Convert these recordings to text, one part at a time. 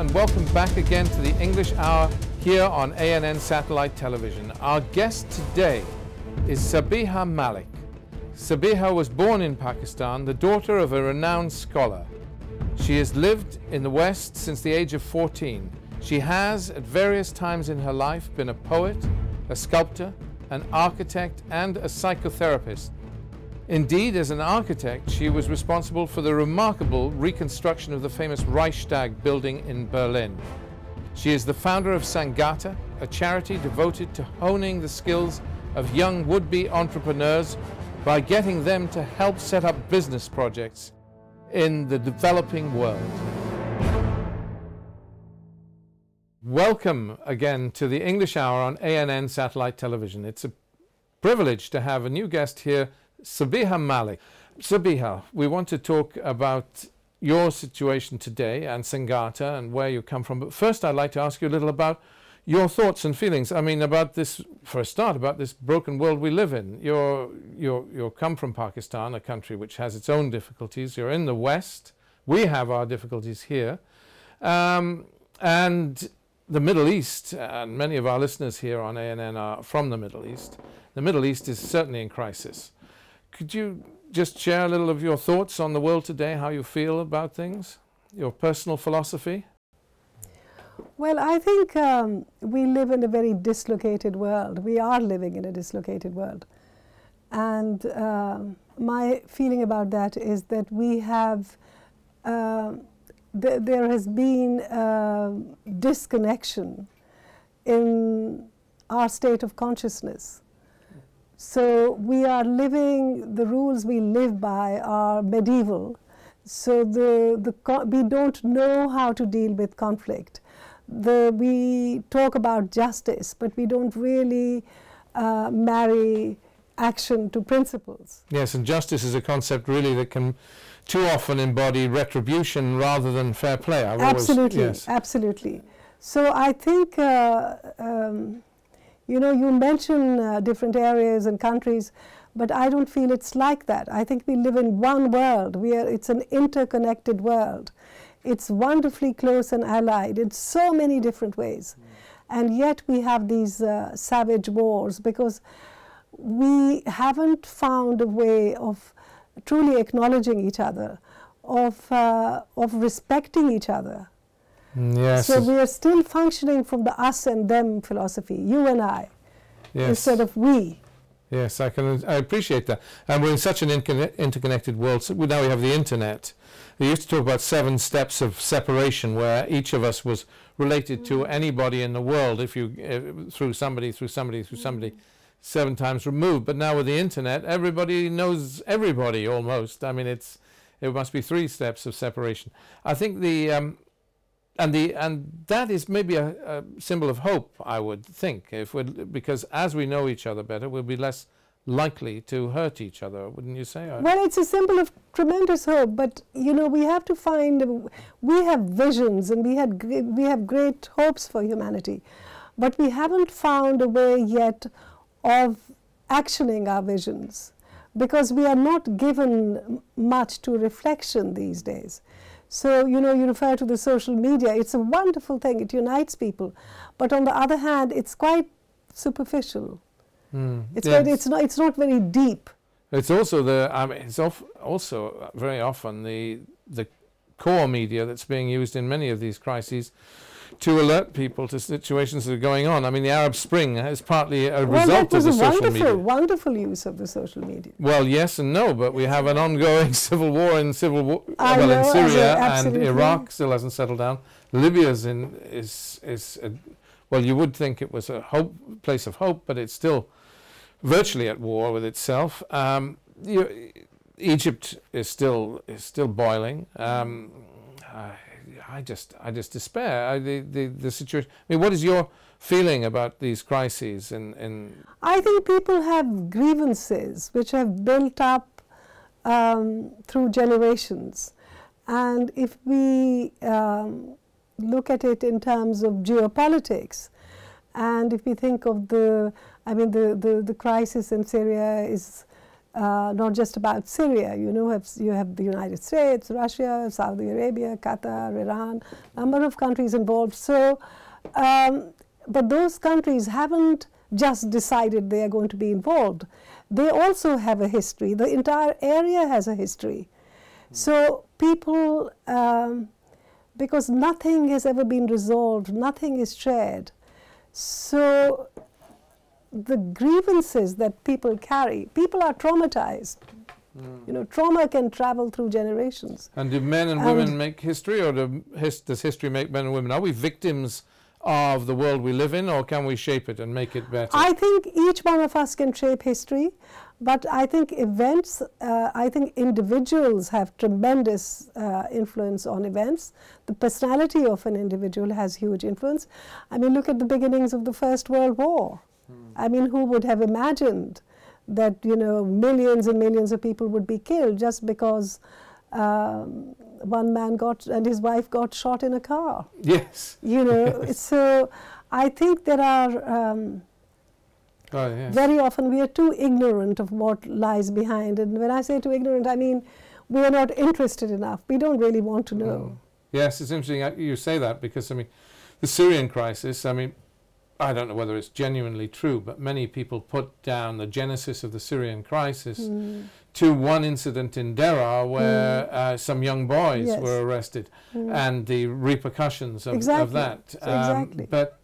and welcome back again to the English Hour here on ANN Satellite Television. Our guest today is Sabiha Malik. Sabiha was born in Pakistan, the daughter of a renowned scholar. She has lived in the West since the age of 14. She has, at various times in her life, been a poet, a sculptor, an architect, and a psychotherapist. Indeed, as an architect, she was responsible for the remarkable reconstruction of the famous Reichstag building in Berlin. She is the founder of Sangata, a charity devoted to honing the skills of young would-be entrepreneurs by getting them to help set up business projects in the developing world. Welcome again to the English Hour on ANN Satellite Television. It's a privilege to have a new guest here, Sabiha Malik. Sabiha, we want to talk about your situation today and Sangata and where you come from. But first I'd like to ask you a little about your thoughts and feelings. I mean, about this, for a start, about this broken world we live in. You come from Pakistan, a country which has its own difficulties. You're in the West. We have our difficulties here. And the Middle East, and many of our listeners here on ANN are from the Middle East. The Middle East is certainly in crisis. Could you just share a little of your thoughts on the world today, how you feel about things, your personal philosophy? Well, I think we live in a very dislocated world. We are living in a dislocated world. And my feeling about that is that we have, there has been disconnection in our state of consciousness. So we are living, the rules we live by are medieval. So we don't know how to deal with conflict. We talk about justice, but we don't really marry action to principles. Yes, and justice is a concept really that can too often embody retribution rather than fair play. Absolutely, yes. Absolutely. So I think you know, you mention different areas and countries, but I don't feel it's like that. I think we live in one world. It's an interconnected world. It's wonderfully close and allied in so many different ways. And yet we have these savage wars because we haven't found a way of truly acknowledging each other, of respecting each other. Yes. So we are still functioning from the us and them philosophy, you and I, yes, instead of we. Yes, I appreciate that. And we're in such an interconnected world. So now we have the internet. They used to talk about 7 steps of separation, where each of us was related to anybody in the world, if you through somebody, 7 times removed. But now with the internet, everybody knows everybody almost. I mean, it must be 3 steps of separation. I think and that is maybe a symbol of hope, I would think, because as we know each other better, we'll be less likely to hurt each other, wouldn't you say? Well, it's a symbol of tremendous hope, but you know, we have to find, we have visions and we have great hopes for humanity, but we haven't found a way yet of actioning our visions, because we are not given much to reflection these days. So, you know, you refer to the social media. It's a wonderful thing. It unites people. But on the other hand, it's quite superficial. It's, yes, it's not very deep. It's also it's also very often the core media that's being used in many of these crises to alert people to situations that are going on. I mean, the Arab Spring is partly a result of the social media. Wonderful use of the social media. Well, yes and no, but we have an ongoing civil war in Syria, and Iraq still hasn't settled down. Libya's well, you would think it was a place of hope, but it's still virtually at war with itself. Egypt is still boiling. I just despair. The situation. I mean, what is your feeling about these crises? I think people have grievances which have built up through generations, and if we look at it in terms of geopolitics, and if we think of the crisis in Syria is not just about Syria. You have the United States, Russia, Saudi Arabia, Qatar, Iran, number of countries involved. So, but those countries haven't just decided they are going to be involved. They also have a history. The entire area has a history. So people, because nothing has ever been resolved, nothing is shared. So the grievances that people carry, people are traumatized. Trauma can travel through generations. And do men and women make history, or does history make men and women? Are we victims of the world we live in, or can we shape it and make it better? I think each one of us can shape history, but I think events, I think individuals have tremendous influence on events. The personality of an individual has huge influence. I mean, look at the beginnings of the First World War. I mean, who would have imagined that, millions and millions of people would be killed just because one man and his wife got shot in a car. Yes. So I think there are, very often we are too ignorant of what lies behind. And when I say too ignorant, I mean we are not interested enough. We don't really want to know. Yes, it's interesting you say that, because, I mean, the Syrian crisis, I mean, I don't know whether it's genuinely true, but many people put down the genesis of the Syrian crisis to one incident in Deraa where some young boys were arrested, and the repercussions of that. Exactly. But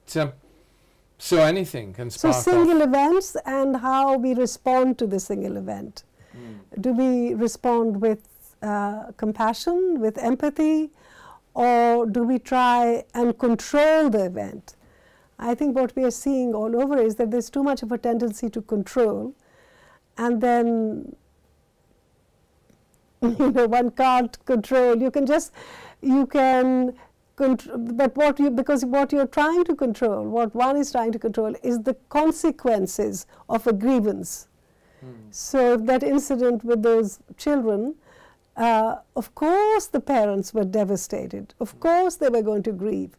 so anything can spark off. So single events and how we respond to the single event. Do we respond with compassion, with empathy, or do we try and control the event? I think what we are seeing all over is that there's too much of a tendency to control, and then one can't control. But because what you're trying to control, what one is trying to control, is the consequences of a grievance. So if that incident with those children, of course the parents were devastated. Of course they were going to grieve.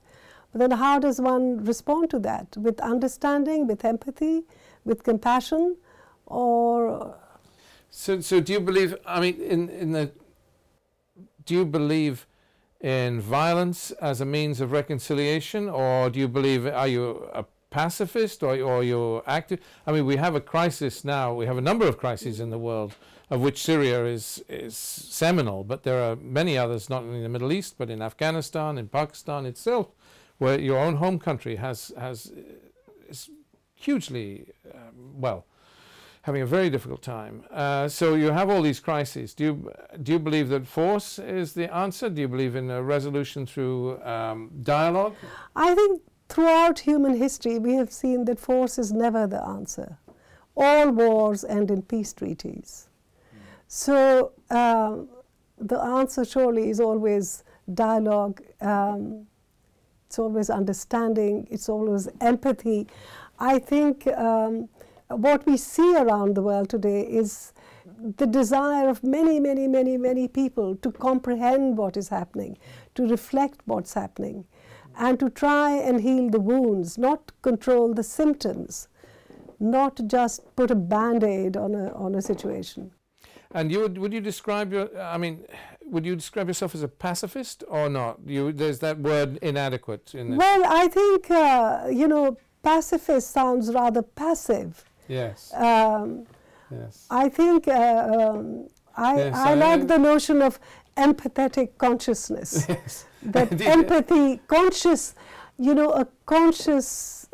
But then how does one respond to that? With understanding, with empathy, with compassion, or... So do you believe, I mean, do you believe in violence as a means of reconciliation, or do you believe, are you a pacifist, or you're active? I mean, we have a crisis now, we have a number of crises in the world, of which Syria is seminal, but there are many others, not only in the Middle East, but in Afghanistan, in Pakistan itself, where your own home country is hugely, having a very difficult time. So you have all these crises. Do you believe that force is the answer? Do you believe in a resolution through dialogue? I think throughout human history we have seen that force is never the answer. All wars end in peace treaties. So the answer surely is always dialogue. It's always understanding, it's always empathy. I think what we see around the world today is the desire of many people to comprehend what is happening, to reflect what's happening, and to try and heal the wounds, not control the symptoms, not just put a Band-Aid on a situation. And would you describe would you describe yourself as a pacifist or not? There's that word inadequate in this. Well, I think, pacifist sounds rather passive. Yes. Yes. I think I like the notion of empathetic consciousness. Yes. That empathy, a conscious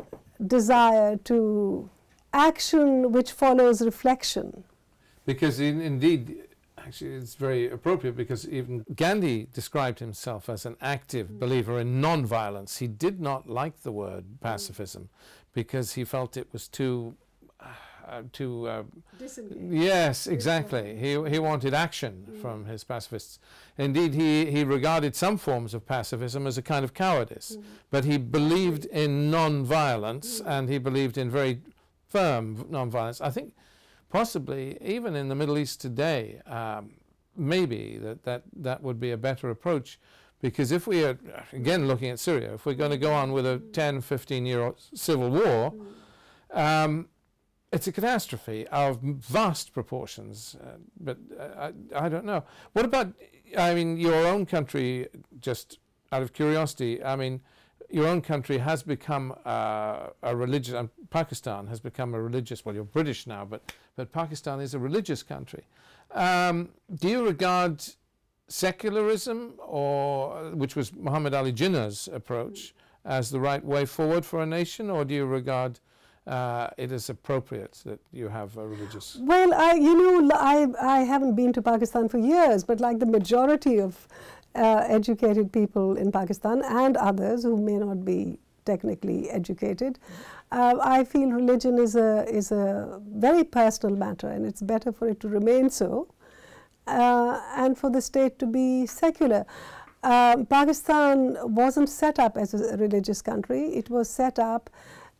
desire to action which follows reflection. Because indeed, actually it's very appropriate, because even Gandhi described himself as an active believer in non-violence. He did not like the word pacifism because he felt it was too yes, exactly. He wanted action from his pacifists. Indeed, he regarded some forms of pacifism as a kind of cowardice, but he believed in non-violence, and he believed in very firm non-violence. I think possibly even in the Middle East today, maybe that would be a better approach, because if we are, again looking at Syria, if we're going to go on with a 10-15-year civil war, it's a catastrophe of vast proportions, but I don't know. What about, I mean, your own country, just out of curiosity, I mean, your own country has become a religious, Pakistan has become a religious, well, you're British now, but Pakistan is a religious country. Do you regard secularism, or which was Muhammad Ali Jinnah's approach, as the right way forward for a nation, or do you regard it is appropriate that you have a religious? Well, I haven't been to Pakistan for years, but like the majority of educated people in Pakistan and others who may not be technically educated, I feel religion is a very personal matter, and it's better for it to remain so, and for the state to be secular. Pakistan wasn't set up as a religious country. It was set up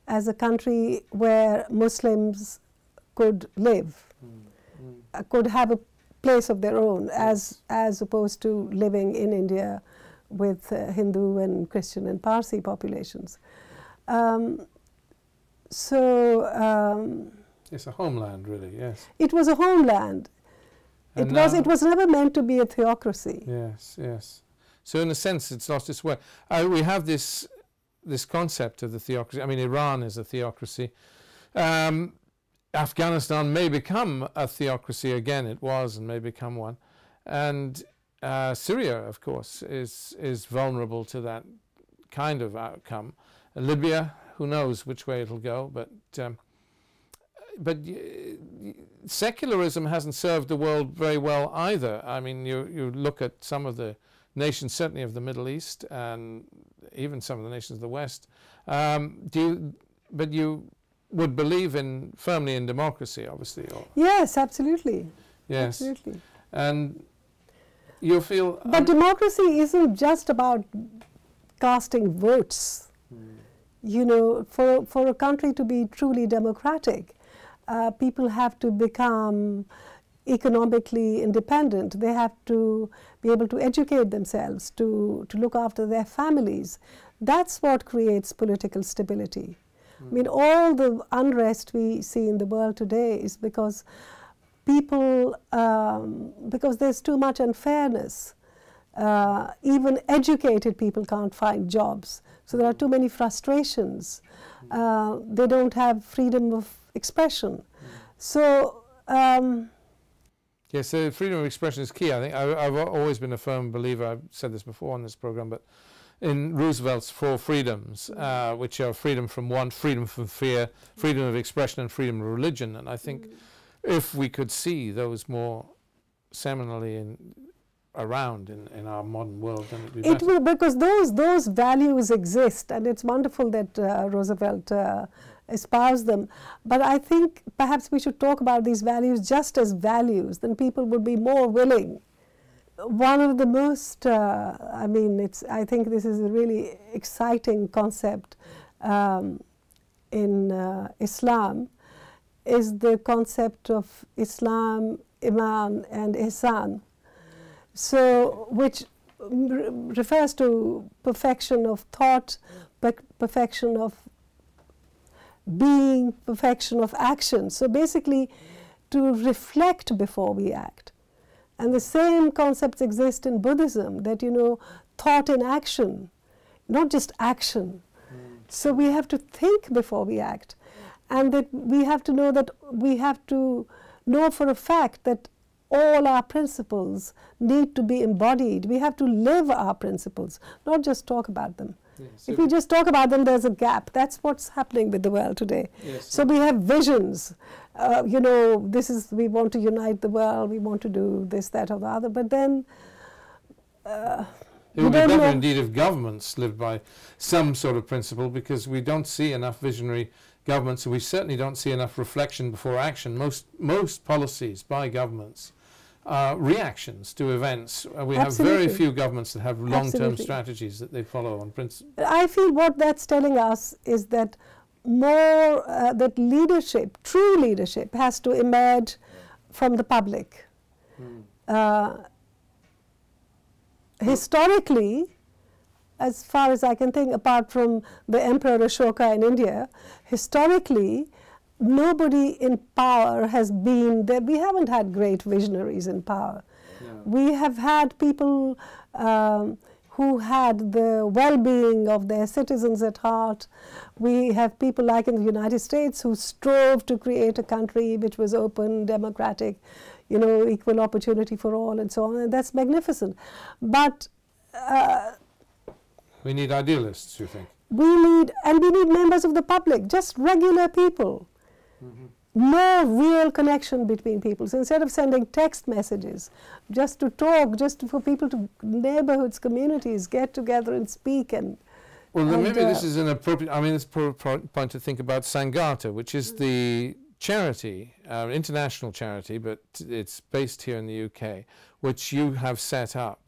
as a country where Muslims could live, could have a place of their own, as opposed to living in India with Hindu and Christian and Parsi populations. It's a homeland, really, yes. It was a homeland. It was never meant to be a theocracy. Yes, yes. So in a sense, it's lost its way. We have this concept of the theocracy. I mean, Iran is a theocracy. Afghanistan may become a theocracy again. It was and may become one. And Syria, of course, is vulnerable to that kind of outcome. Libya, who knows which way it'll go, but secularism hasn't served the world very well either. I mean, you look at some of the nations, certainly of the Middle East, and even some of the nations of the West. But you would believe firmly in democracy, obviously. Or yes, absolutely. Yes. Absolutely. And you feel... But democracy isn't just about casting votes. You know, for a country to be truly democratic, people have to become economically independent. They have to be able to educate themselves, to look after their families. That's what creates political stability. I mean, all the unrest we see in the world today is because people, because there's too much unfairness. Even educated people can't find jobs. So there are too many frustrations. They don't have freedom of expression. So... yes, so freedom of expression is key. I think I've always been a firm believer, I've said this before on this program, but in Roosevelt's 4 freedoms, which are freedom from want, freedom from fear, freedom of expression, and freedom of religion. And I think if we could see those more seminally around in our modern world, then it'd be better. It will, because those values exist, and it's wonderful that Roosevelt espoused them. But I think perhaps we should talk about these values just as values, then people would be more willing. One of the most, I think this is a really exciting concept in Islam, is the concept of Islam, Iman and Ihsan. So, which refers to perfection of thought, perfection of being, perfection of action. So basically, to reflect before we act. And the same concepts exist in Buddhism, that, you know, thought in action, not just action. So we have to think before we act. And that we have to know for a fact that all our principles need to be embodied. We have to live our principles, not just talk about them. Yes, if we just talk about them, there's a gap. That's what's happening with the world today. Yes, so we have visions. You know, we want to unite the world, we want to do this, that, or the other, but then... it would be better indeed if governments lived by some sort of principle, because we don't see enough visionary governments, and we certainly don't see enough reflection before action. Most policies by governments are reactions to events. We have very few governments that have long-term strategies that they follow on principle. I feel what that's telling us is that that leadership, true leadership, has to emerge from the public. Historically, as far as I can think, apart from the Emperor Ashoka in India, historically, nobody in power has been there. We haven't had great visionaries in power. Yeah. We have had people who had the well-being of their citizens at heart. We have people like in the United States who strove to create a country which was open, democratic, you know, equal opportunity for all and so on, and that's magnificent. But we need idealists, you think? we need members of the public, just regular people. Mm-hmm. No real connection between people. So instead of sending text messages, just to talk, just for people to neighborhoods, communities, get together and speak. And well, then maybe this is an appropriate, I mean, it's a point to think about Sangata, which is the charity, international charity, but it's based here in the UK, which you have set up.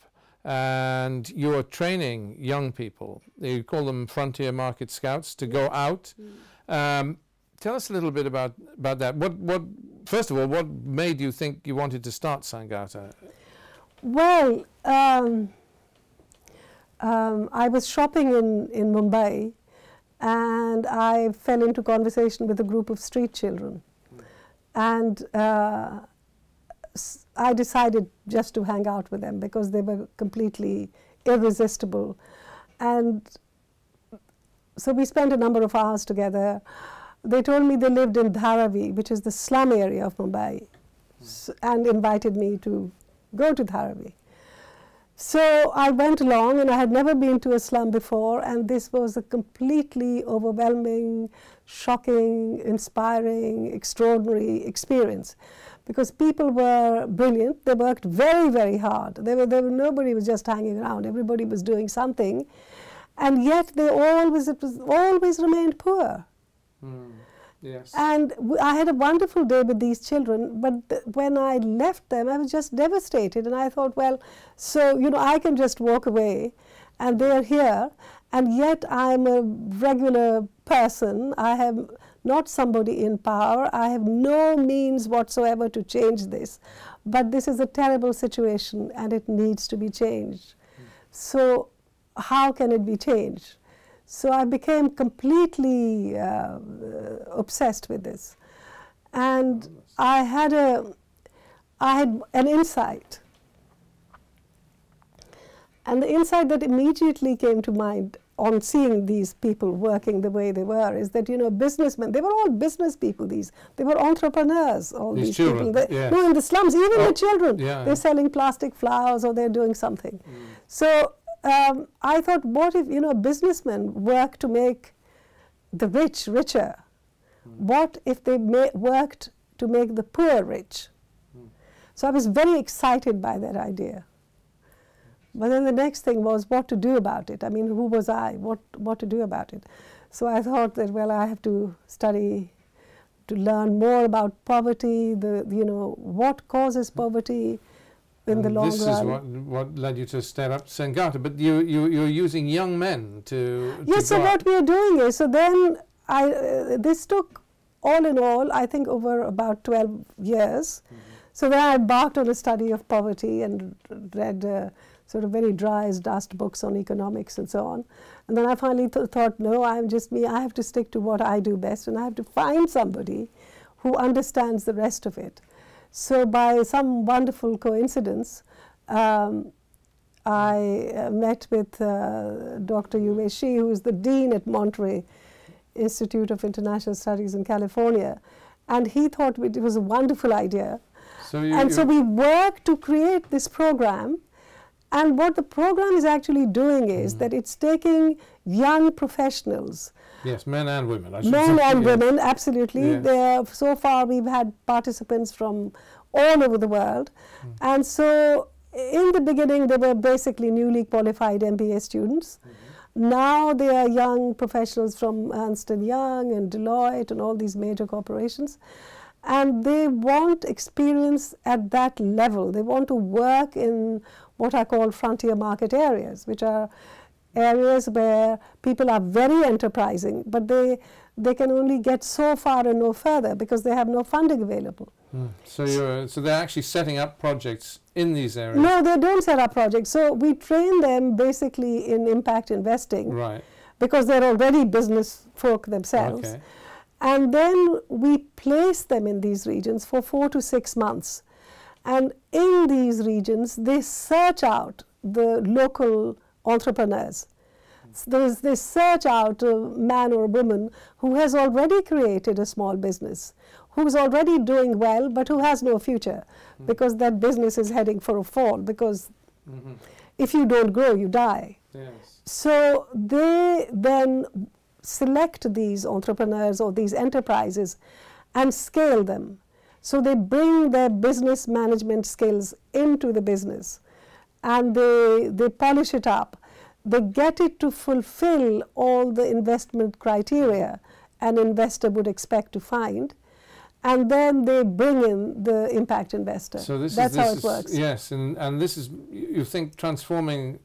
And you are training young people. You call them frontier market scouts to go out. Tell us a little bit about that. First of all, what made you think you wanted to start Sangata? Well, I was shopping in Mumbai, and I fell into conversation with a group of street children. And I decided just to hang out with them because they were completely irresistible. And so we spent a number of hours together. They told me they lived in Dharavi, which is the slum area of Mumbai, and invited me to go to Dharavi. So I went along, and I had never been to a slum before, and this was a completely overwhelming, shocking, inspiring, extraordinary experience. Because people were brilliant, they worked very, very hard. Nobody was just hanging around, everybody was doing something, and yet it always remained poor. Yes. And I had a wonderful day with these children, but when I left them, I was just devastated, and I thought, well, so, you know, I can just walk away, and they're here, and yet I'm a regular person. I have not somebody in power. I have no means whatsoever to change this, but this is a terrible situation, and it needs to be changed. So how can it be changed? So I became completely obsessed with this, and I had an insight, and the insight that immediately came to mind on seeing these people working the way they were is that, you know, businessmen, they were all business people, they were entrepreneurs, all these children, people. yes. No, in the slums, even the children, yeah, they're selling plastic flowers or they're doing something. So I thought, what if, you know, businessmen work to make the rich richer? What if they worked to make the poor rich? So I was very excited by that idea. But then the next thing was what to do about it. I mean, who was I? What to do about it? So I thought that, well, I have to study, to learn more about poverty, you know, what causes poverty in the long run. This is what led you to start up Sangata. But you're using young men to yes, so what we are doing is, so then this took, all in all, I think over about 12 years. So then I embarked on a study of poverty and read sort of very dry as dust books on economics and so on. And then I finally thought, no, I'm just me. I have to stick to what I do best, and I have to find somebody who understands the rest of it. So by some wonderful coincidence, I met with Dr. Yue Shi, who is the dean at Monterey Institute of International Studies in California, and he thought it was a wonderful idea. So we worked to create this program. And what the program is actually doing is that it's taking young professionals. Yes, men and women. I should men say. And women, absolutely. Yes. So far we've had participants from all over the world. And so in the beginning they were basically newly qualified MBA students. Now they are young professionals from Ernst & Young and Deloitte and all these major corporations. And they want experience at that level. They want to work in what I call frontier market areas, which are areas where people are very enterprising, but they can only get so far and no further because they have no funding available. So they're actually setting up projects in these areas? No, they don't set up projects. So we train them basically in impact investing, right? Because they're already business folk themselves. Okay. And then we place them in these regions for 4 to 6 months. And in these regions, they search out the local entrepreneurs. They search out a man or a woman who has already created a small business, who is already doing well, but who has no future, because that business is heading for a fall, because if you don't grow, you die. Yes. So they then select these entrepreneurs or these enterprises and scale them. So they bring their business management skills into the business, and they polish it up. They get it to fulfill all the investment criteria an investor would expect to find, and then they bring in the impact investor. So that's how it works. Yes, and this is, you think, transforming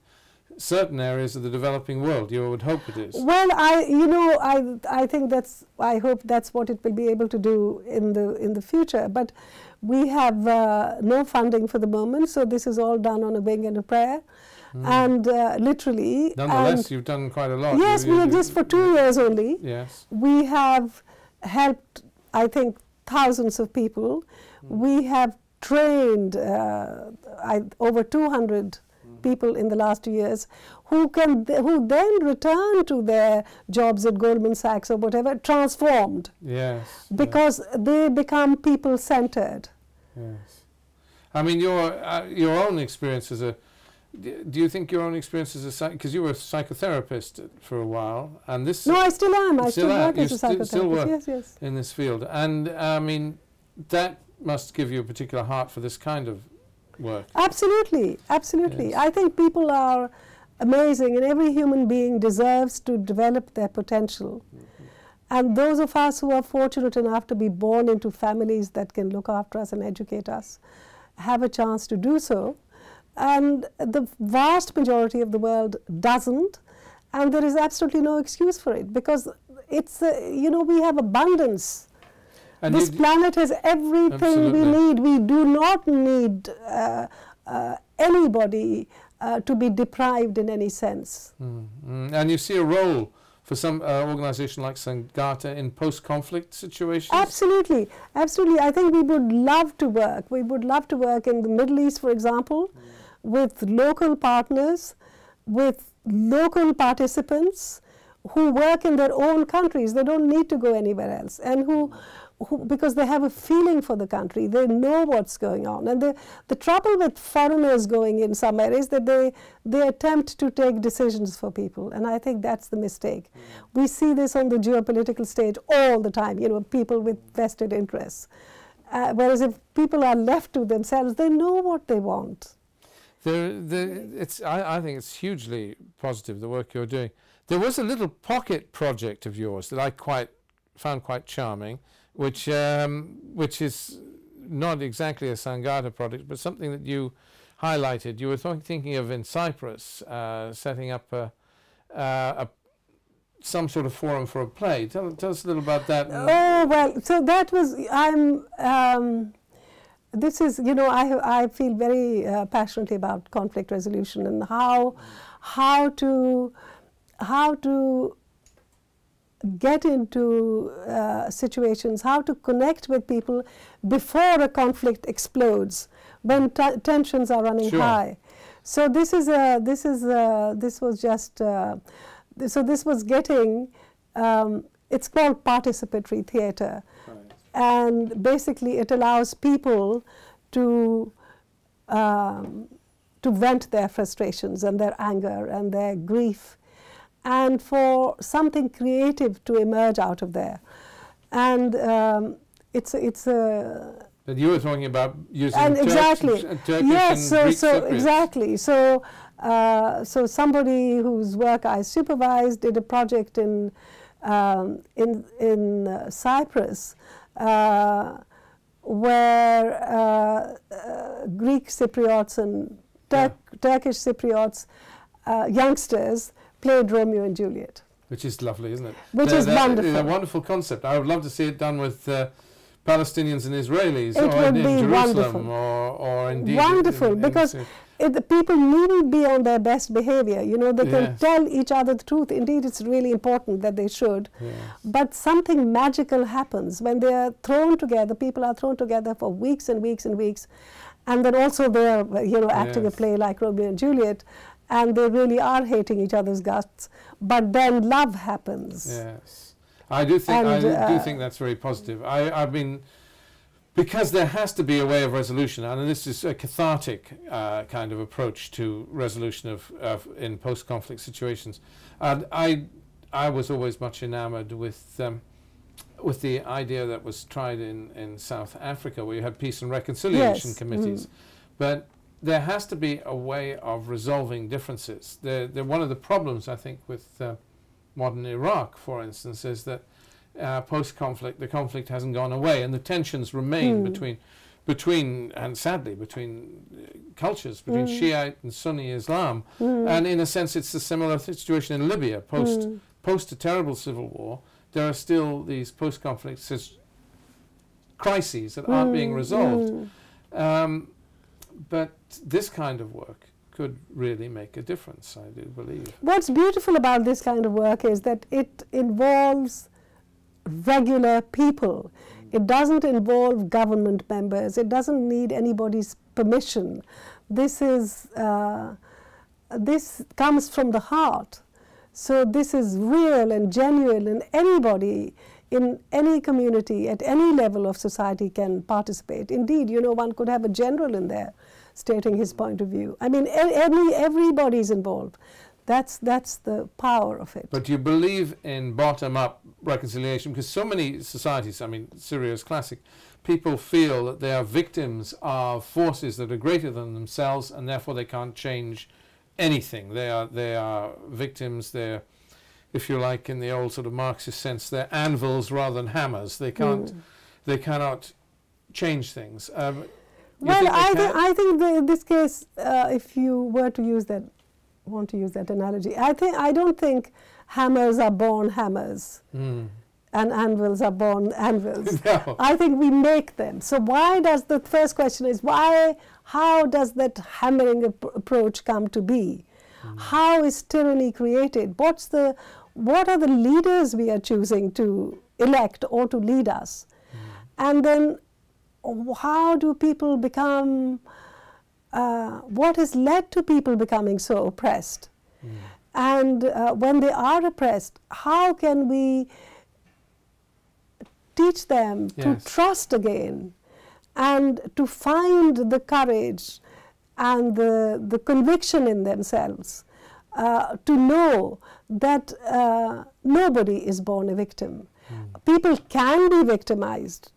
certain areas of the developing world. You would hope it is. Well, I think I hope that's what it will be able to do in the future. But we have no funding for the moment, so this is all done on a wing and a prayer. And literally, nonetheless, you've done quite a lot. Yes, we exist for 2 years only. Yes, we have helped, I think, thousands of people. We have trained over 200 people in the last 2 years, who then return to their jobs at Goldman Sachs or whatever, transformed. Yes, because they become people-centered. Yes, I mean your own experience as a. Do you think your own experience as a because you were a psychotherapist for a while, and this? No, I still am. I still work as a psychotherapist. Still work yes. in this field, and I mean that must give you a particular heart for this kind of work. Absolutely, absolutely. Yes. I think people are amazing, and every human being deserves to develop their potential. And those of us who are fortunate enough to be born into families that can look after us and educate us have a chance to do so. And the vast majority of the world doesn't, and there is absolutely no excuse for it, because it's we have abundance. And this planet has everything we need. We do not need anybody to be deprived in any sense. And you see a role for some organization like Sangata in post-conflict situations? Absolutely, absolutely. I think we would love to work. We would love to work in the Middle East, for example, with local partners, with local participants who work in their own countries. They don't need to go anywhere else, and who because they have a feeling for the country, they know what's going on. And the trouble with foreigners going in some areas that they attempt to take decisions for people, and I think that's the mistake. We see this on the geopolitical stage all the time, people with vested interests. Whereas if people are left to themselves, they know what they want. I think it's hugely positive, the work you're doing. There was a little pocket project of yours that I found quite charming, which is not exactly a Sangata project, but something that you highlighted. You were thinking of in Cyprus setting up some sort of forum for a play. Tell us a little about that. Oh, well, so that was, this is, I feel very passionately about conflict resolution and how to get into situations, how to connect with people before a conflict explodes, when tensions are running high. So this was getting, it's called participatory theatre. Right. And basically it allows people to vent their frustrations and their anger and their grief, and for something creative to emerge out of there. And it's a... But you were talking about using Turkish and Greek Cypriots. Exactly. So somebody whose work I supervised did a project in Cyprus where Greek Cypriots and Turkish Cypriots youngsters played Romeo and Juliet. Which is lovely, isn't it? Which is wonderful. It's a wonderful concept. I would love to see it done with Palestinians and Israelis, it or would in be Jerusalem, wonderful. or indeed... Wonderful, because the people needn't be on their best behavior. You know, they can Yes. tell each other the truth. Indeed, it's really important that they should. Yes. But something magical happens when they are thrown together. People are thrown together for weeks and weeks and weeks, and then also they're, you know, acting a Yes. play like Romeo and Juliet, and they really are hating each other's guts. But then love happens. Yes, I do think And, I do think that's very positive. I've been, because there has to be a way of resolution, and this is a cathartic kind of approach to resolution of in post-conflict situations. And I was always much enamored with the idea that was tried in South Africa, where you had peace and reconciliation Yes. committees. But there has to be a way of resolving differences. One of the problems, I think, with modern Iraq, for instance, is that post-conflict, the conflict hasn't gone away, and the tensions remain between, and sadly, between cultures, between Shiite and Sunni Islam. And in a sense, it's a similar situation in Libya. Post a terrible civil war, there are still these post-conflict crises that aren't being resolved. But this kind of work could really make a difference, I do believe. What's beautiful about this kind of work is that it involves regular people. It doesn't involve government members. It doesn't need anybody's permission. This is this comes from the heart. So this is real and genuine, and anybody in any community at any level of society can participate. Indeed, you know, one could have a general in there stating his point of view. I mean, everybody's involved. That's the power of it. But you believe in bottom-up reconciliation, because so many societies, I mean, Syria is classic, people feel that they are victims of forces that are greater than themselves, and therefore they can't change anything. They are victims. They're, if you like, in the old sort of Marxist sense, they're anvils rather than hammers. They can't, they cannot change things. Well, I think in this case, if you were to use that, want to use that analogy, I don't think hammers are born hammers and anvils are born anvils. No. I think we make them. So why does the first question is how does that hammering approach come to be? How is tyranny created? What are the leaders we are choosing to elect or to lead us? And then how do people become, what has led to people becoming so oppressed? And when they are oppressed, how can we teach them to trust again and to find the courage and the conviction in themselves to know that nobody is born a victim. People can be victimized.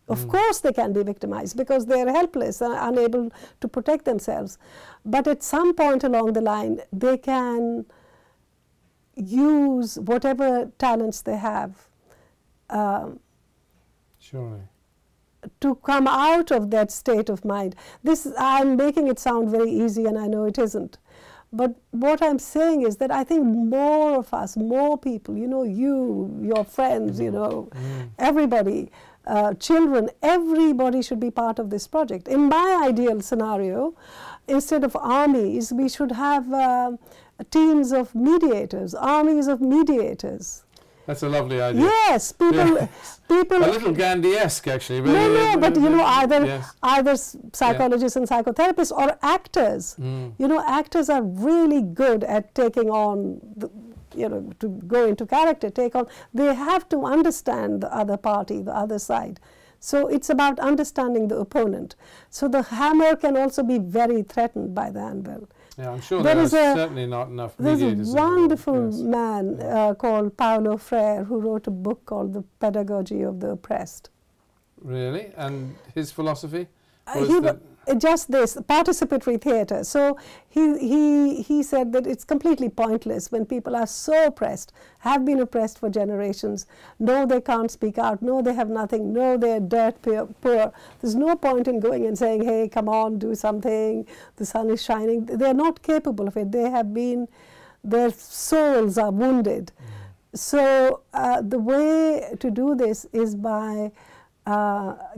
Of course they can be victimized because they are helpless and unable to protect themselves. But at some point along the line, they can use whatever talents they have Surely. to come out of that state of mind. I'm making it sound very easy, and I know it isn't. But what I'm saying is that I think more of us, more people, you know, your friends, you know, everybody, children, everybody should be part of this project. In my ideal scenario, instead of armies, we should have teams of mediators, armies of mediators. That's a lovely idea. Yes, people. A little Gandhi-esque, actually. No, but you know, either psychologists and psychotherapists or actors. You know, actors are really good at taking on, to go into character, they have to understand the other party, the other side. So it's about understanding the opponent. So the hammer can also be very threatened by the anvil. Yeah, I'm sure there are certainly not enough mediators. There's a wonderful man called Paulo Freire who wrote a book called The Pedagogy of the Oppressed. Really? And his philosophy? Just this, participatory theatre. So he said that it's completely pointless when people are so oppressed, have been oppressed for generations, know they can't speak out, know they have nothing, know they're dirt poor. There's no point in going and saying, hey, come on, do something, the sun is shining. They're not capable of it. Their souls are wounded. So the way to do this is by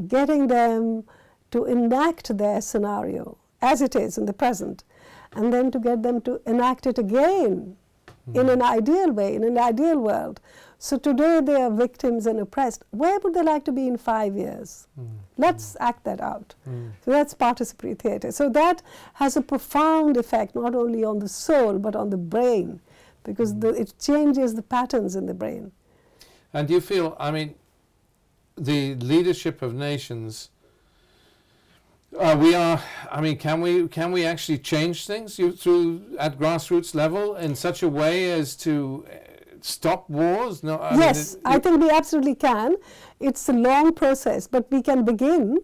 getting them to enact their scenario as it is in the present, and then to get them to enact it again in an ideal way, in an ideal world. So today they are victims and oppressed. Where would they like to be in 5 years? Let's act that out. So that's participatory theatre. So that has a profound effect not only on the soul but on the brain, because it changes the patterns in the brain. And do you feel, I mean, the leadership of nations, can we actually change things at grassroots level in such a way as to stop wars? No, yes, I think we absolutely can. It's a long process, but we can begin.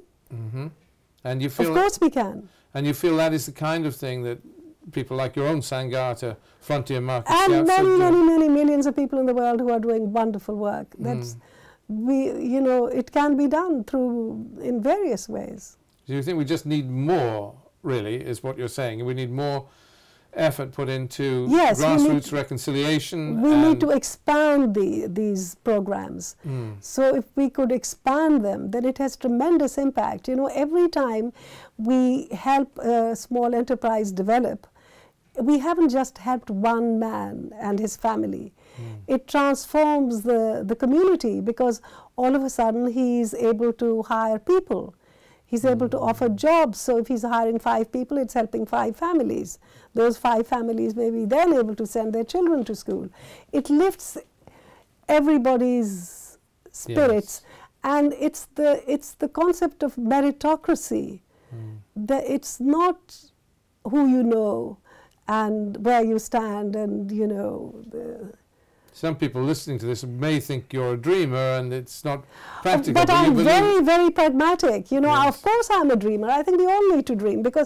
And you feel, of course we can. And you feel that is the kind of thing that people like your own Sangata, Frontier Market and Scouts, many millions of people in the world who are doing wonderful work. That's it can be done in various ways. Do you think we just need more, really, is what you're saying? We need more effort put into grassroots reconciliation? We need to expand these programs. So if we could expand them, then it has tremendous impact. You know, every time we help a small enterprise develop, we haven't just helped one man and his family. It transforms the community, because all of a sudden he's able to hire people. He's able to offer jobs. So if he's hiring 5 people, it's helping 5 families. Those 5 families may be then able to send their children to school. It lifts everybody's spirits. And it's the concept of meritocracy. It's not who you know and where you stand and, you know. Some people listening to this may think you're a dreamer and it's not practical. But I'm very, very pragmatic. You know, of course I'm a dreamer. I think we all need to dream, but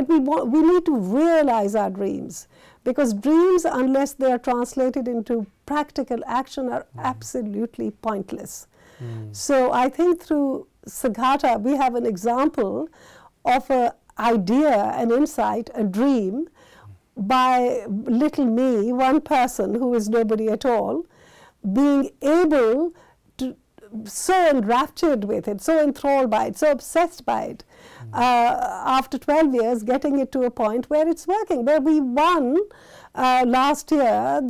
we need to realize our dreams, because dreams, unless they are translated into practical action, are absolutely pointless. So I think through Saghata we have an example of an idea, an insight, a dream, by little me, one person who is nobody at all, being able to, so enraptured with it, so enthralled by it, so obsessed by it, after 12 years getting it to a point where it's working, where we won last year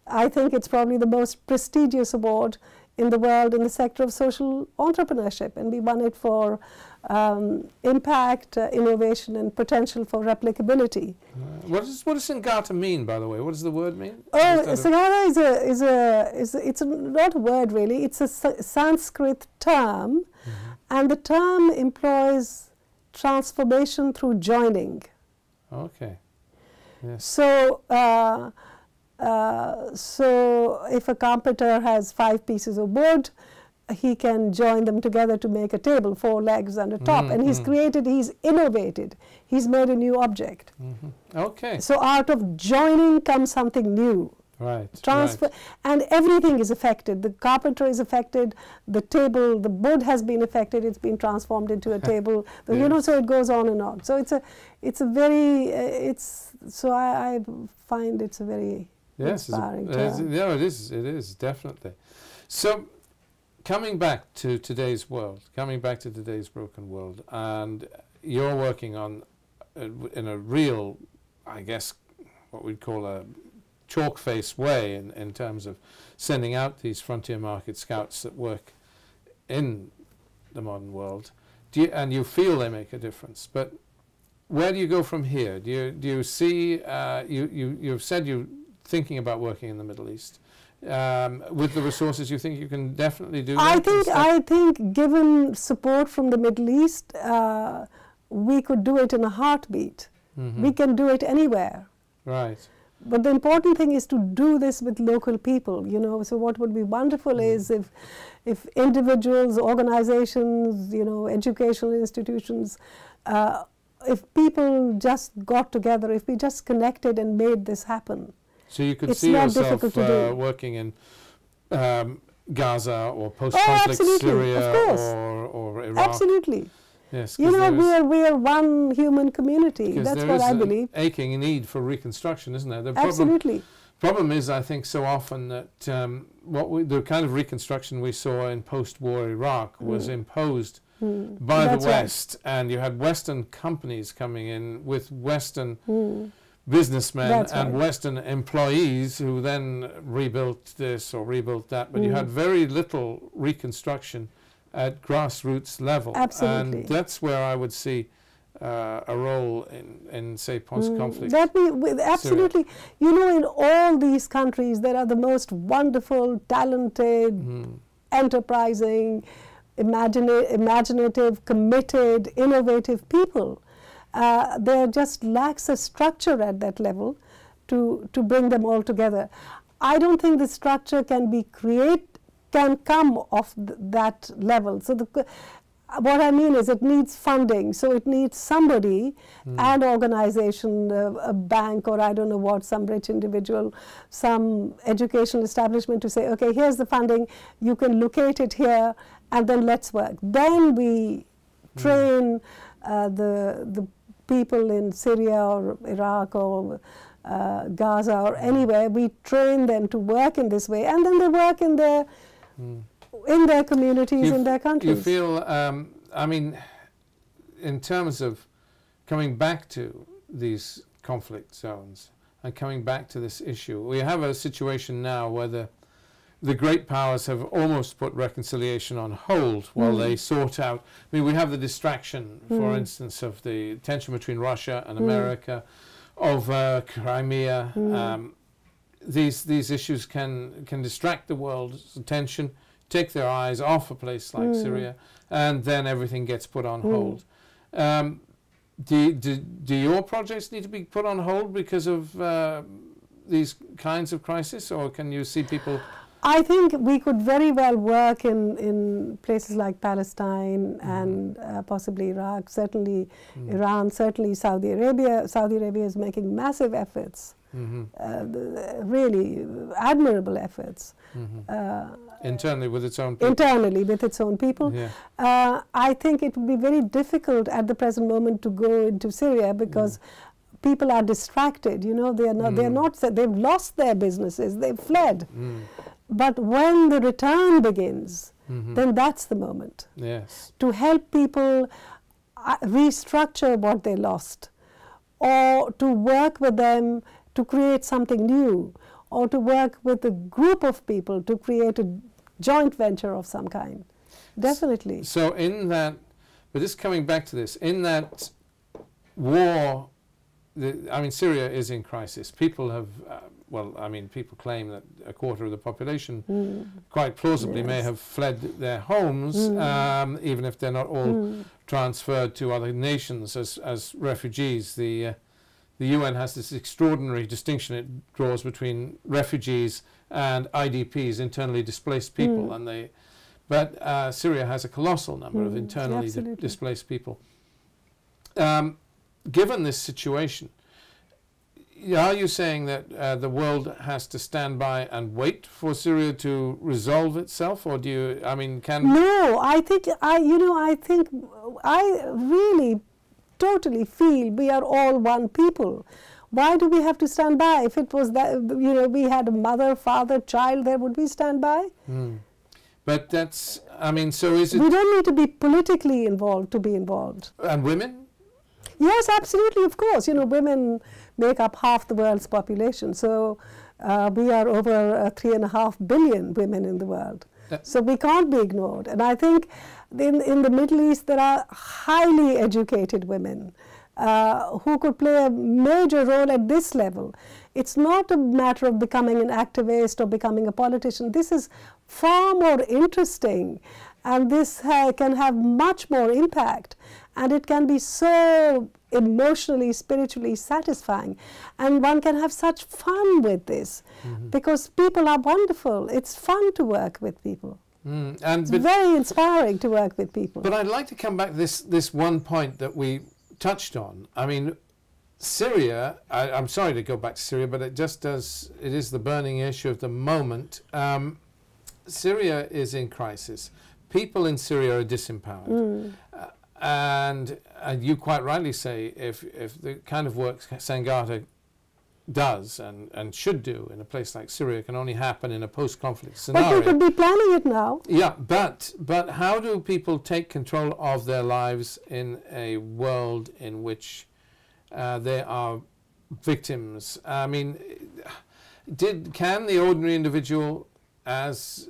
I think it's probably the most prestigious award in the world in the sector of social entrepreneurship, and we won it for impact, innovation, and potential for replicability. What does Sangata mean, by the way? What does the word mean? Oh, Sangata it's not a word really. It's a Sanskrit term, and the term employs transformation through joining. Okay. Yes. So if a carpenter has 5 pieces of wood, he can join them together to make a table, 4 legs and a top, and he's innovated, he's made a new object. Okay. So out of joining comes something new. Right. And everything is affected. The carpenter is affected, the table, the wood has been affected, it's been transformed into a table, you know, so it goes on and on. So I find it's a very inspiring term. Yeah, it is, definitely. So, coming back to today's world, coming back to today's broken world, and you're working on, in a real, I guess, what we'd call a chalk-faced way in terms of sending out these frontier market scouts that work in the modern world, and you feel they make a difference. But where do you go from here? Do you see, you've said you're thinking about working in the Middle East. With the resources, you think you can definitely do that? I think given support from the Middle East, we could do it in a heartbeat. We can do it anywhere. Right. But the important thing is to do this with local people, you know. So what would be wonderful is if individuals, organizations, you know, educational institutions, if people just got together, if we just connected and made this happen. So you could see yourself working in Gaza or post-conflict Syria or Iraq? Absolutely. Yes, you know, we are one human community. That's what I believe. There is an aching need for reconstruction, isn't there? Absolutely. Problem is, I think, so often that the kind of reconstruction we saw in post-war Iraq was imposed by the That's West, and you had Western companies coming in with Western businessmen and Western employees who then rebuilt this or rebuilt that, but you had very little reconstruction at grassroots level. Absolutely. And that's where I would see a role in say, post-conflict. Absolutely. You know, in all these countries, there are the most wonderful, talented, enterprising, imaginative, committed, innovative people. There just lacks a structure at that level to bring them all together. I don't think the structure can come off that level. So what I mean is it needs funding. So it needs somebody, an organization, a bank, or I don't know what, some rich individual, some educational establishment to say, okay, here's the funding, you can locate it here, and then let's work. Then we train the people in Syria or Iraq or Gaza or anywhere, we train them to work in this way, and then they work in their communities, in their countries. You feel, I mean, in terms of coming back to these conflict zones and coming back to this issue, we have a situation now where the great powers have almost put reconciliation on hold while they sort out. I mean, we have the distraction, for instance, of the tension between Russia and America, of Crimea. These issues can distract the world's attention, take their eyes off a place like Syria, and then everything gets put on hold. Do your projects need to be put on hold because of these kinds of crises, or can you see people? I think we could very well work in places like Palestine and possibly Iraq, certainly Iran, certainly Saudi Arabia. Saudi Arabia is making massive efforts, really admirable efforts. Internally with its own people. Internally with its own people. Yeah. I think it would be very difficult at the present moment to go into Syria because people are distracted. You know, they've lost their businesses, they've fled. But when the return begins, then that's the moment. Yes. To help people restructure what they lost, or to work with them to create something new, or to work with a group of people to create a joint venture of some kind. Definitely. So in that, but just coming back to this, in that war, I mean, Syria is in crisis. People have, well, I mean, people claim that a quarter of the population quite plausibly may have fled their homes, even if they're not all transferred to other nations as refugees. The UN has this extraordinary distinction it draws between refugees and IDPs, internally displaced people, and but Syria has a colossal number of internally displaced people. Given this situation, are you saying that the world has to stand by and wait for Syria to resolve itself, or do you? I mean, can? No, I think I really totally feel we are all one people. Why do we have to stand by? If it was that, you know, we had a mother, father, child, there would we stand by? But that's, I mean, so is it? We don't need to be politically involved to be involved. And women? Yes, absolutely, of course. You know, women make up half the world's population. So we are over 3.5 billion women in the world. So we can't be ignored. And I think in the Middle East there are highly educated women who could play a major role at this level. It's not a matter of becoming an activist or becoming a politician. This is far more interesting, and this can have much more impact, and it can be so emotionally, spiritually satisfying, and one can have such fun with this because people are wonderful. It's fun to work with people. And it's very inspiring to work with people. But I'd like to come back to this one point that we touched on. I mean, Syria, I'm sorry to go back to Syria, but it is the burning issue of the moment. Syria is in crisis. People in Syria are disempowered. And you quite rightly say, if the kind of work Sangata does and should do in a place like Syria can only happen in a post-conflict scenario. But we could be planning it now. Yeah, but how do people take control of their lives in a world in which they are victims? I mean, can the ordinary individual, as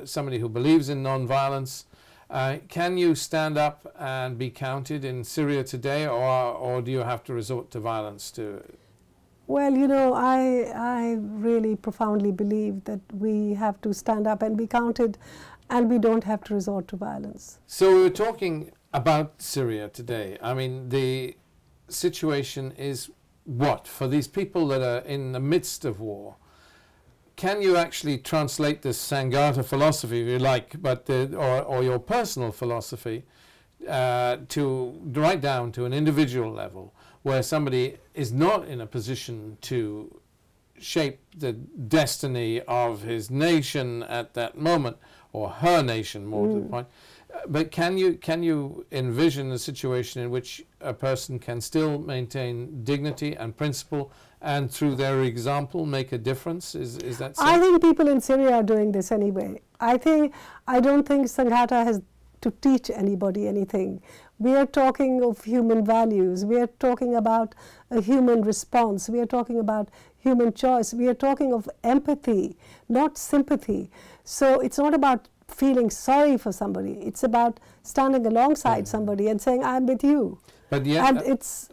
somebody who believes in non-violence, can you stand up and be counted in Syria today, or do you have to resort to violence to? Well, you know, I really profoundly believe that we have to stand up and be counted, and we don't have to resort to violence. So we were talking about Syria today. I mean, the situation is what? For these people that are in the midst of war, can you actually translate this Sangata philosophy, if you like, but or your personal philosophy, to right down to an individual level, where somebody is not in a position to shape the destiny of his nation at that moment, or her nation, more to the point? But can you envision a situation in which a person can still maintain dignity and principle, and through their example make a difference? Is that so? I think people in Syria are doing this anyway. I don't think Sanghata has to teach anybody anything. We are talking of human values. We are talking about a human response. We are talking about human choice. We are talking of empathy, not sympathy. So it's not about feeling sorry for somebody. It's about standing alongside somebody and saying, I'm with you. But yet, and it's,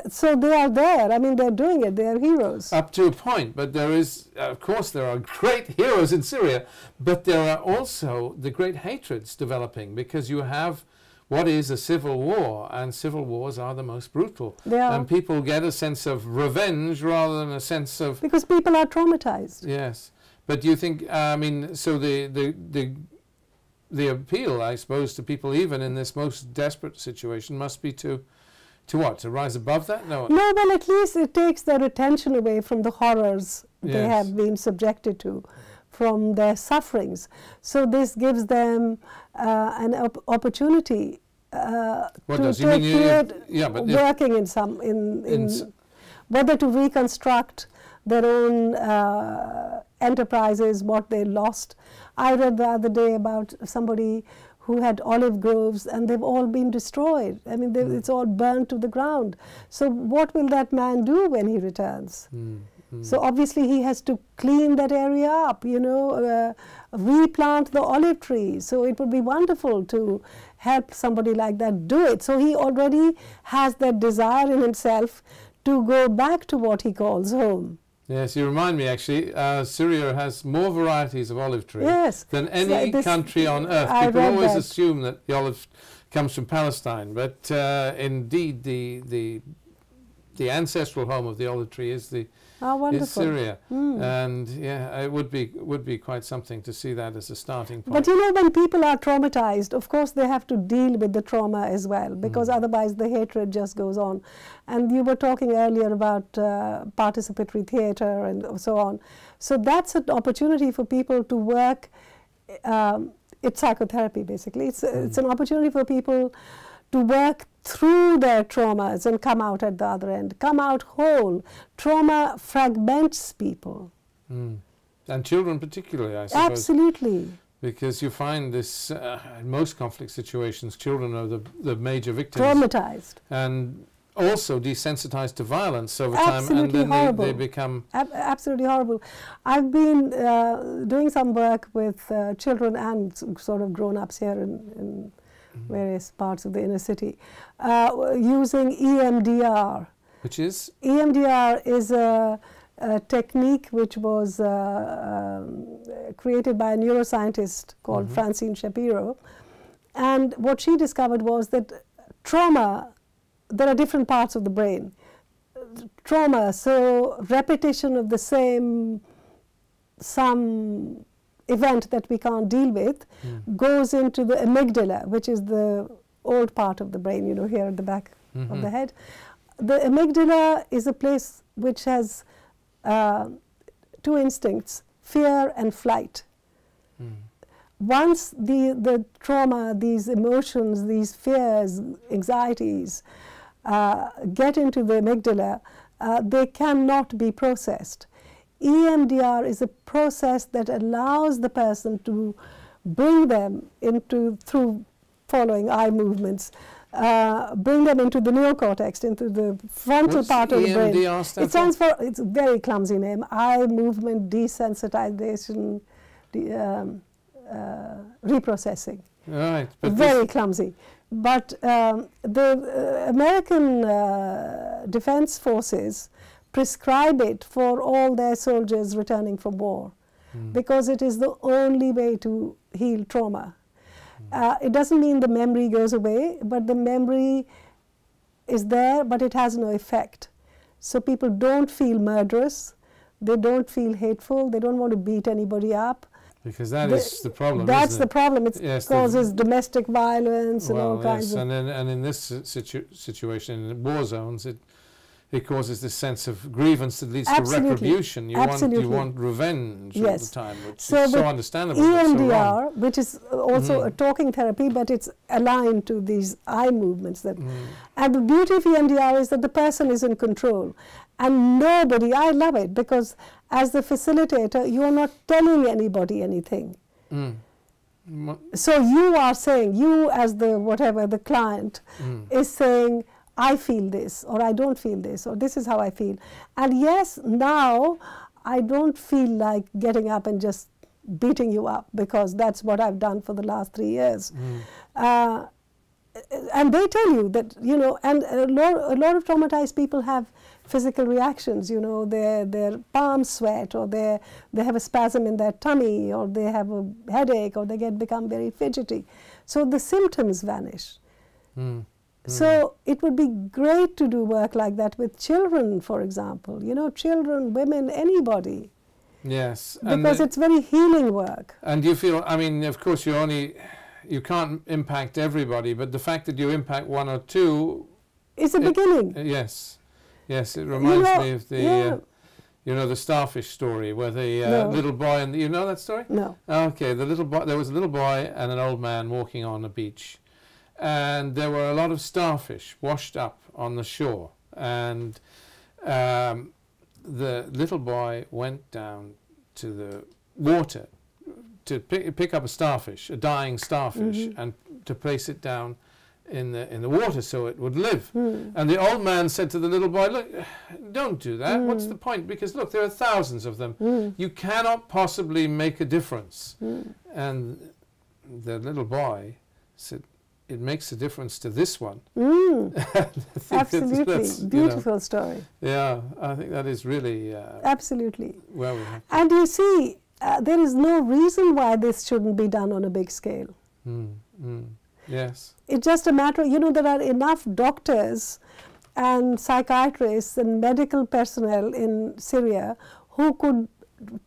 so they are there. I mean, they're doing it. They are heroes. Up to a point, but there is, of course, there are great heroes in Syria, but there are also the great hatreds developing, because you have what is a civil war, and civil wars are the most brutal. They are. And people get a sense of revenge rather than a sense of... Because people are traumatized. Yes. But do you think, I mean, so the appeal, I suppose, to people even in this most desperate situation must be to what? To rise above that? No, well, at least it takes their attention away from the horrors they Yes. have been subjected to, from their sufferings. So this gives them an opportunity to working in whether to reconstruct their own enterprises, what they lost. I read the other day about somebody who had olive groves, and they've all been destroyed. I mean, it's all burned to the ground. So what will that man do when he returns? So obviously he has to clean that area up, you know, replant the olive trees. So it would be wonderful to help somebody like that do it. So he already has that desire in himself to go back to what he calls home. Yes, you remind me, actually, Syria has more varieties of olive tree than any country on earth. People always assume that the olive comes from Palestine, but indeed the ancestral home of the olive tree is Syria. And yeah, it would be quite something to see that as a starting point. But you know, when people are traumatized, of course they have to deal with the trauma as well, because otherwise the hatred just goes on. And you were talking earlier about participatory theatre and so on. So that's an opportunity for people to work. It's psychotherapy, basically. It's an opportunity for people to work through their traumas and come out at the other end, come out whole. Trauma fragments people. And children particularly, I suppose. Absolutely. Because you find this, in most conflict situations, children are the major victims. Traumatized. And also desensitized to violence over time. Absolutely And then horrible. they become... Absolutely horrible. I've been doing some work with children and sort of grown-ups here in various parts of the inner city, using EMDR. Which is? EMDR is a technique which was created by a neuroscientist called Francine Shapiro. And what she discovered was that trauma, there are different parts of the brain. Trauma, so repetition of the some event that we can't deal with, goes into the amygdala, which is the old part of the brain, you know, here at the back of the head. The amygdala is a place which has two instincts, fear and flight. Once the trauma, these emotions, these fears, anxieties get into the amygdala, they cannot be processed. EMDR is a process that allows the person to bring them into, through following eye movements, bring them into the neocortex, into the frontal part of the brain. It stands for, it's a very clumsy name, eye movement desensitization reprocessing. Right. But very clumsy. But the American Defense Forces prescribe it for all their soldiers returning from war, because it is the only way to heal trauma. It doesn't mean the memory goes away, but the memory is there, but it has no effect. So people don't feel murderous, they don't feel hateful, they don't want to beat anybody up. Because that is the problem. That's isn't it? the problem. It causes domestic violence and all kinds of. And in this situation, in war zones, it causes this sense of grievance that leads to retribution. You want revenge all the time, which is so understandable. EMDR, which is also a talking therapy, but it's aligned to these eye movements. And the beauty of EMDR is that the person is in control. And nobody, I love it, because as the facilitator, you are not telling anybody anything. So you are saying, you as the whatever, the client, is saying, I feel this, or I don't feel this, or this is how I feel. And yes, now I don't feel like getting up and just beating you up, because that's what I've done for the last 3 years. And they tell you that, you know, and a lot of traumatized people have physical reactions, you know, their palms sweat, or they have a spasm in their tummy, or they have a headache, or they become very fidgety. So the symptoms vanish. So it would be great to do work like that with children, for example, you know, children, women, anybody. Yes. Because it's very healing work. And you feel, I mean, of course you can't impact everybody, but the fact that you impact one or two... It's a beginning. Yes. Yes, it reminds me of the, you know, the starfish story, where the little boy, and you know that story? No. Okay, the little boy, there was a little boy and an old man walking on a beach. And there were a lot of starfish washed up on the shore. And the little boy went down to the water to pick up a starfish, a dying starfish, and to place it down in the water so it would live. And the old man said to the little boy, look, don't do that. What's the point? Because look, there are thousands of them. You cannot possibly make a difference. And the little boy said, it makes a difference to this one. Absolutely. Beautiful story. Yeah, I think that is really... Absolutely. Well, we have to. And you see, there is no reason why this shouldn't be done on a big scale. Yes. It's just a matter, you know, there are enough doctors and psychiatrists and medical personnel in Syria who could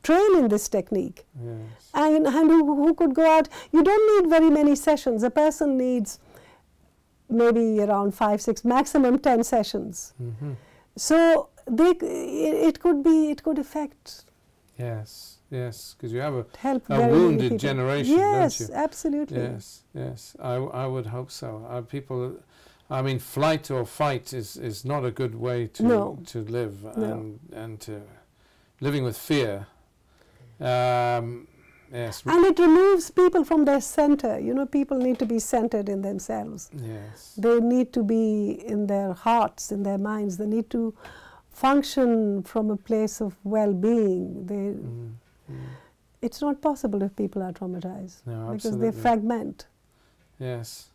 train in this technique. Yes. And who could go out. You don't need very many sessions. A person needs maybe around 5, 6, maximum 10 sessions. So it could affect. Yes, yes, because you have a wounded generation, yes, don't you? Absolutely. Yes, yes, I would hope so. People, I mean, flight or fight is not a good way to live, and to living with fear. Yes. And it removes people from their center. You know, people need to be centered in themselves. Yes. They need to be in their hearts, in their minds. They need to function from a place of well-being. It's not possible if people are traumatized, because they fragment. Yes.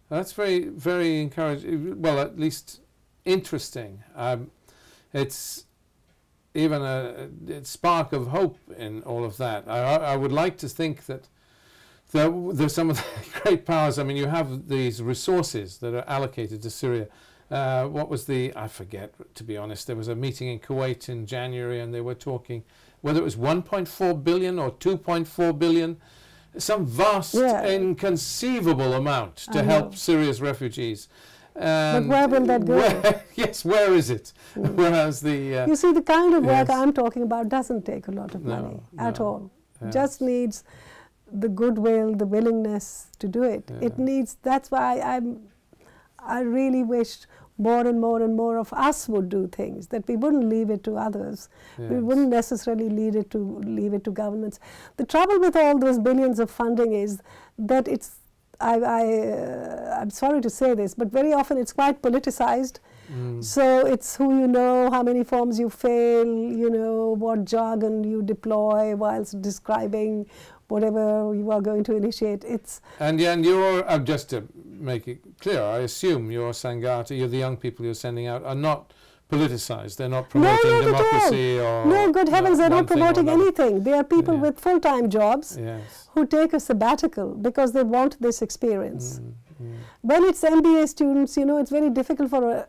That's very, very encouraging. Well, at least interesting. It's even a spark of hope in all of that. I would like to think that there's some of the great powers. I mean, you have these resources that are allocated to Syria. What was I forget, to be honest. There was a meeting in Kuwait in January, and they were talking whether it was 1.4 billion or 2.4 billion, some vast, inconceivable amount to help Syria's refugees. But where will that go? Yes, where is it? Whereas the... you see, the kind of work I'm talking about doesn't take a lot of money at all. Yes. Just needs the goodwill, the willingness to do it. It needs, that's why I really wished more and more and more of us would do things, that we wouldn't leave it to others. Yes. We wouldn't necessarily leave it to governments. The trouble with all those billions of funding is that it's, I'm sorry to say this, but very often it's quite politicized. So it's who you know, how many forms you fill, you know, what jargon you deploy whilst describing whatever you are going to initiate. And you're, just to make it clear, I assume your Sangata, you're the young people you're sending out, are not politicized. They're not promoting democracy or... No, good heavens, they're not promoting anything. They are people with full-time jobs who take a sabbatical because they want this experience. When it's MBA students, you know, it's very difficult for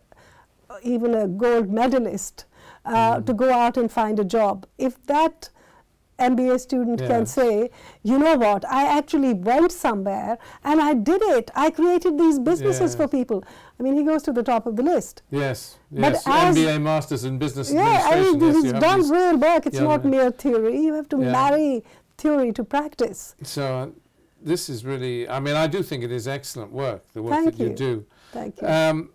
even a gold medalist to go out and find a job. If that MBA student can say, you know what, I actually went somewhere and I did it. I created these businesses for people. I mean, he goes to the top of the list. Yes, but yes, MBA Masters in Business Administration. I mean, he's done real work. It's not men. mere theory. You have to marry theory to practice. So this is really, I mean, I do think it is excellent work, the work that you do. Thank you.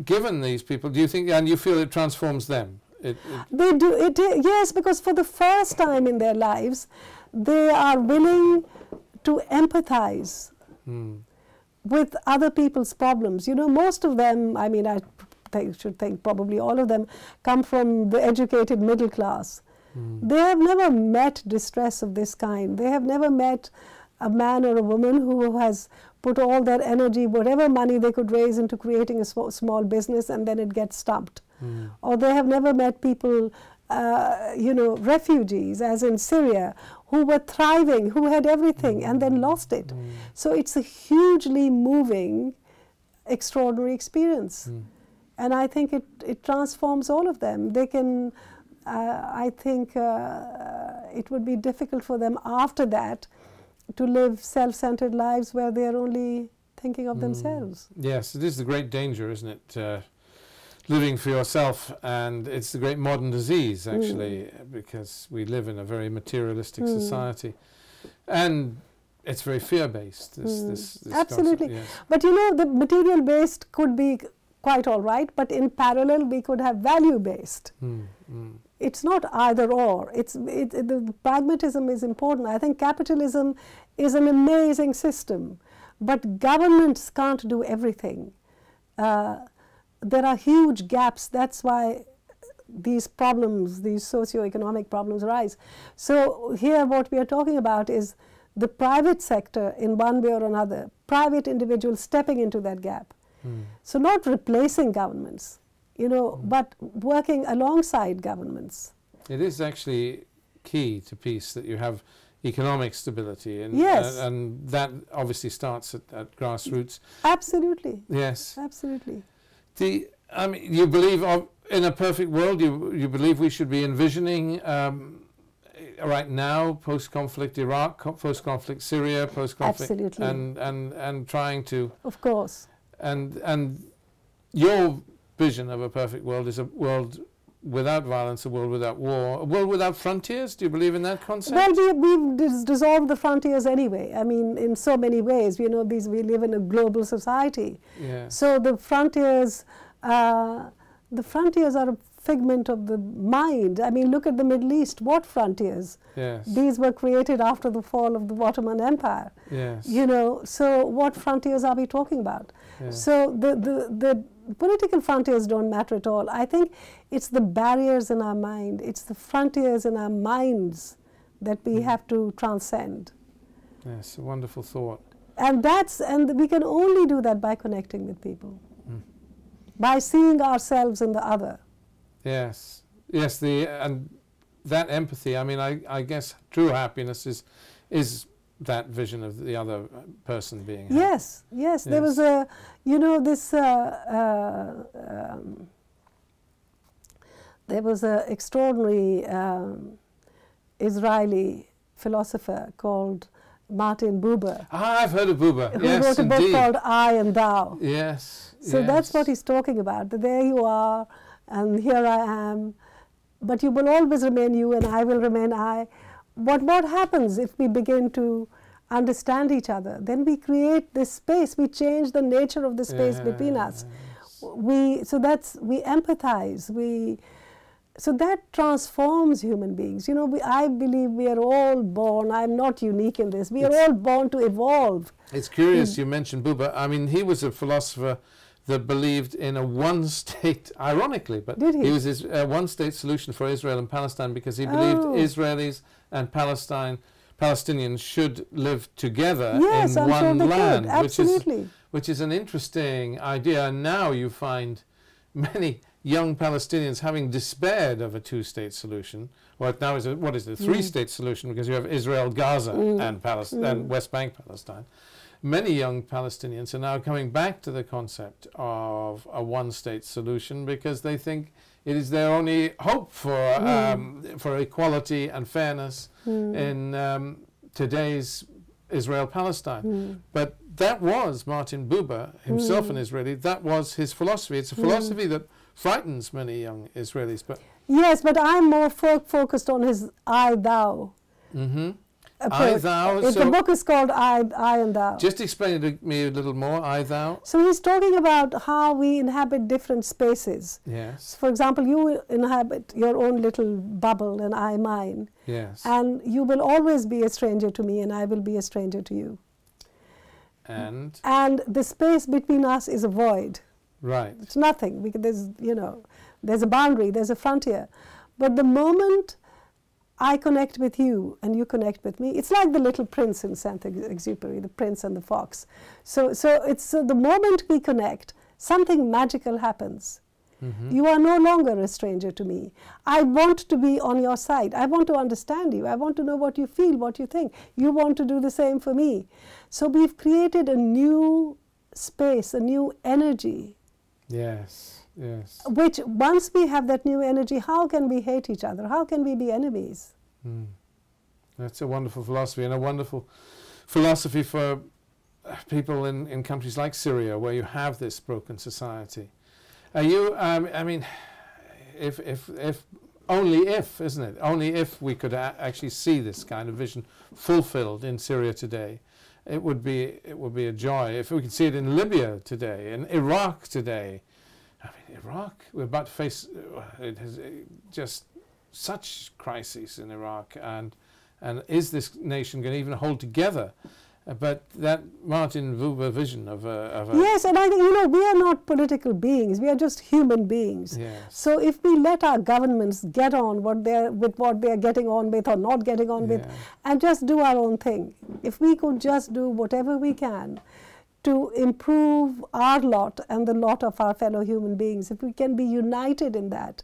Given these people, do you think, and you feel it transforms them? They do, yes, because for the first time in their lives, they are willing to empathize with other people's problems. You know, most of them, I mean, I should think probably all of them come from the educated middle class. They have never met distress of this kind. They have never met a man or a woman who has put all their energy, whatever money they could raise, into creating a small business and then it gets stumped. Or they have never met people, you know, refugees, as in Syria, who were thriving, who had everything and then lost it. So it's a hugely moving, extraordinary experience. And I think it transforms all of them. They can, I think it would be difficult for them after that to live self-centered lives where they are only thinking of themselves. Yes, it is the great danger, isn't it? Living for yourself, and it's the great modern disease, actually, because we live in a very materialistic society. And it's very fear-based, this Absolutely. concept, yes. But you know, the material-based could be quite all right, but in parallel we could have value-based. It's not either or. The pragmatism is important. I think capitalism is an amazing system, but governments can't do everything. There are huge gaps. That's why these problems, these socio-economic problems arise. So here what we are talking about is the private sector in one way or another, private individuals stepping into that gap. So not replacing governments, you know, but working alongside governments. It is actually key to peace that you have economic stability, and, and that obviously starts at grassroots. Absolutely. Yes. Absolutely. I mean, you believe in a perfect world, you believe we should be envisioning right now, post-conflict Iraq, post-conflict Syria, post-conflict, and trying to, of course, and your vision of a perfect world is a world without violence, a world without war, a world without frontiers. Do you believe in that concept? Well, we've dissolved the frontiers anyway. I mean, in so many ways. You know, we live in a global society. Yes. So the frontiers are a figment of the mind. I mean, look at the Middle East. What frontiers? Yes. These were created after the fall of the Ottoman Empire. Yes. You know, so what frontiers are we talking about? Yes. So the political frontiers don't matter at all. I think it's the barriers in our mind, it's the frontiers in our minds that we have to transcend. Yes, a wonderful thought. And we can only do that by connecting with people, by seeing ourselves in the other. Yes, yes, and that empathy, I mean, I guess true happiness is that vision of the other person being happy. Yes, yes, there was a, you know, this, there was an extraordinary Israeli philosopher called Martin Buber. Ah, I've heard of Buber. Who yes, wrote a book called I and Thou. Yes. So that's what he's talking about. That there you are, and here I am, but you will always remain you, and I will remain I. But what happens if we begin to understand each other, then we create this space, we change the nature of the space between us. We empathize, so that transforms human beings. You know, I believe we are all born, I'm not unique in this, we are all born to evolve. It's curious you mentioned Buber. I mean, he was a philosopher that believed in a one-state, ironically, but Did he? He was his one-state solution for Israel and Palestine because he believed Israelis and Palestinians should live together in one land, which is an interesting idea. And now you find many young Palestinians having despaired of a two-state solution. Well, now is what is it, a three-state solution, because you have Israel, Gaza, and West Bank Palestine. Many young Palestinians are now coming back to the concept of a one-state solution because they think it is their only hope for equality and fairness in today's Israel-Palestine. But that was Martin Buber, himself an Israeli, that was his philosophy. It's a philosophy that frightens many young Israelis. But yes, but I'm more focused on his I-thou. I, thou. The book is called I and Thou. Just explain it to me a little more, I, thou. So he's talking about how we inhabit different spaces. Yes. For example, you inhabit your own little bubble and I mine. Yes. And you will always be a stranger to me and I will be a stranger to you. And the space between us is a void. Right. It's nothing. There's a boundary, there's a frontier. But the moment I connect with you and you connect with me, it's like the little prince in Saint-Exupéry, the prince and the fox. So it's the moment we connect, something magical happens. You are no longer a stranger to me. I want to be on your side. I want to understand you. I want to know what you feel, what you think. You want to do the same for me. So we've created a new space, a new energy. Yes, yes. Which, once we have that new energy, how can we hate each other? How can we be enemies? That's a wonderful philosophy, and a wonderful philosophy for people in countries like Syria, where you have this broken society. I mean, if only if, isn't it? Only if we could actually see this kind of vision fulfilled in Syria today, it would be a joy. If we could see it in Libya today, in Iraq today. I mean, Iraq, we're about to face it has just such crises in Iraq, and is this nation going to even hold together? But that Martin Buber vision of a yes, and I think, we are not political beings. We are just human beings. Yes. So if we let our governments get on what they're getting on with or not getting on with, and just do our own thing, if we could just do whatever we can to improve our lot and the lot of our fellow human beings, if we can be united in that,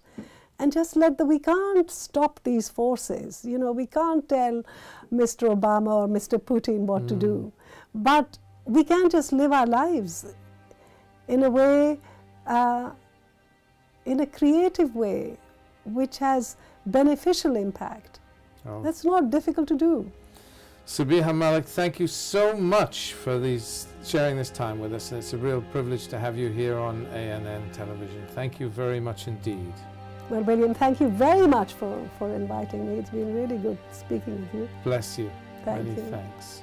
and just we can't stop these forces. We can't tell Mr. Obama or Mr. Putin what to do. But we can just live our lives in a way, in a creative way, which has beneficial impact. That's not difficult to do. Sabiha Malik, thank you so much for sharing this time with us. It's a real privilege to have you here on ANN television. Thank you very much indeed. Well, William, thank you very much for inviting me. It's been really good speaking with you. Bless you. Thank you. Thanks.